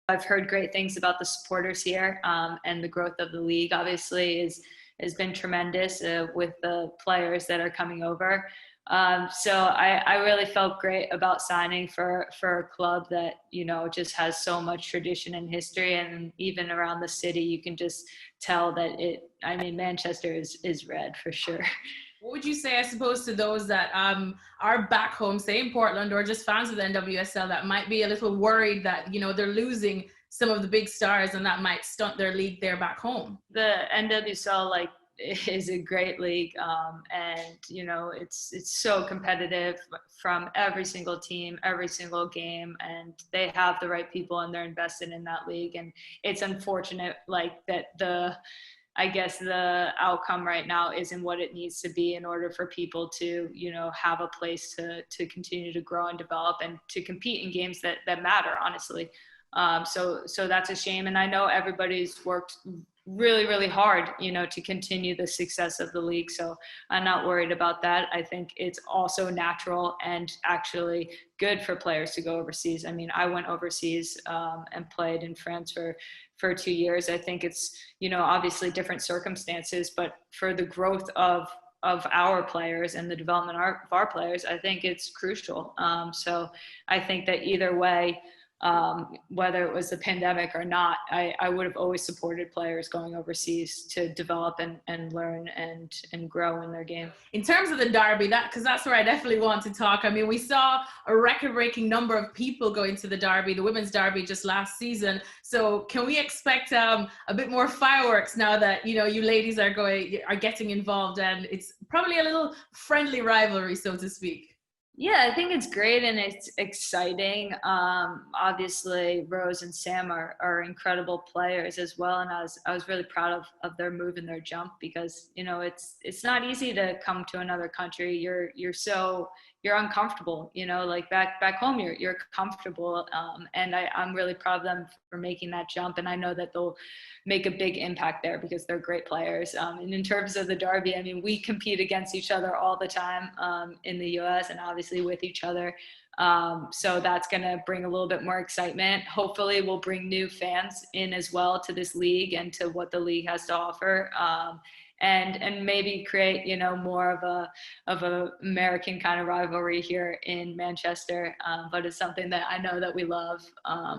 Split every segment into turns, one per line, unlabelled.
I've heard great things about the supporters here, and the growth of the league obviously has been tremendous with the players that are coming over. So I really felt great about signing for a club that, just has so much tradition and history, and even around the city, you can just tell that Manchester is red for sure.
What would you say, I suppose, to those that are back home, say in Portland, or just fans of the NWSL that might be a little worried that, they're losing some of the big stars and that might stunt their league there back home?
The NWSL is a great league, and it's so competitive from every single team, every single game, and they have the right people and they're invested in that league. And it's unfortunate that I guess the outcome right now isn't what it needs to be in order for people to, have a place to continue to grow and develop and to compete in games that matter, honestly. So that's a shame. And I know everybody's worked really, really hard, to continue the success of the league. So I'm not worried about that. I think it's also natural and actually good for players to go overseas. I went overseas and played in France for 2 years. I think it's, obviously different circumstances, but for the growth of our players and the development of our players, I think it's crucial. So I think that either way, whether it was the pandemic or not, I would have always supported players going overseas to develop and learn and grow in their game.
In terms of the derby, because that's where I definitely want to talk. We saw a record-breaking number of people going to the derby, the women's derby, just last season. So can we expect a bit more fireworks now that you ladies are getting involved, and it's probably a little friendly rivalry, so to speak?
Yeah, I think it's great and it's exciting. Obviously, Rose and Sam are incredible players as well, and I was really proud of their move and their jump, because it's not easy to come to another country. You're uncomfortable, like back home you're comfortable, and I'm really proud of them for making that jump, and I know that they'll make a big impact there because they're great players. And in terms of the derby, we compete against each other all the time in the US and obviously with each other. So that's going to bring a little bit more excitement. Hopefully we'll bring new fans in as well to this league and to what the league has to offer. And maybe create, more of a American kind of rivalry here in Manchester. But it's something that I know that we love.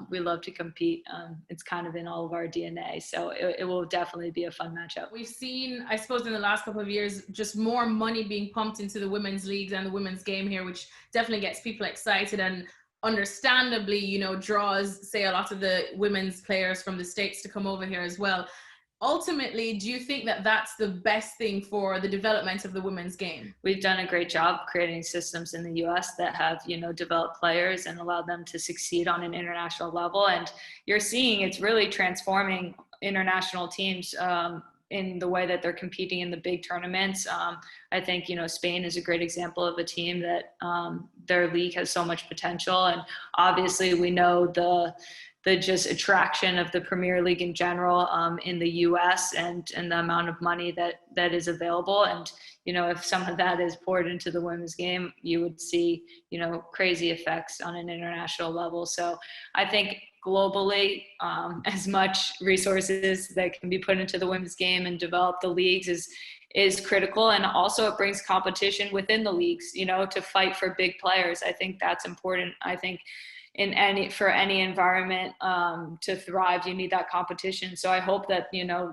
We love to compete. It's kind of in all of our DNA. So it will definitely be a fun matchup.
We've seen, I suppose, in the last couple of years, just more money being pumped into the women's leagues and the women's game here, which definitely gets people excited and understandably, draws, say, a lot of the women's players from the States to come over here as well. Ultimately, do you think that that's the best thing for the development of the women's game?
We've done a great job creating systems in the US that have, developed players and allowed them to succeed on an international level. And you're seeing it's really transforming international teams in the way that they're competing in the big tournaments. I think, Spain is a great example of a team that their league has so much potential. And obviously we know the just attraction of the Premier League in general in the US and the amount of money that is available. And, if some of that is poured into the women's game, you would see, crazy effects on an international level. So I think globally, as much resources that can be put into the women's game and develop the leagues is critical. And also it brings competition within the leagues, to fight for big players. I think that's important. I think for any environment to thrive, you need that competition. So I hope that,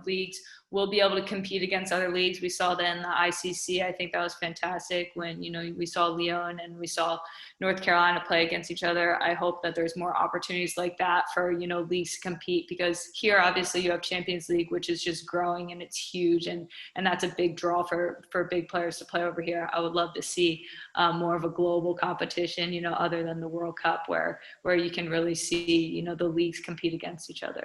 leagues will be able to compete against other leagues. We saw that in the ICC. I think that was fantastic when, we saw Lyon and we saw North Carolina play against each other. I hope that there's more opportunities like that for, leagues to compete, because here, obviously you have Champions League, which is just growing and it's huge. And that's a big draw for big players to play over here. I would love to see more of a global competition, other than the World Cup where you can really see, the leagues compete against each other.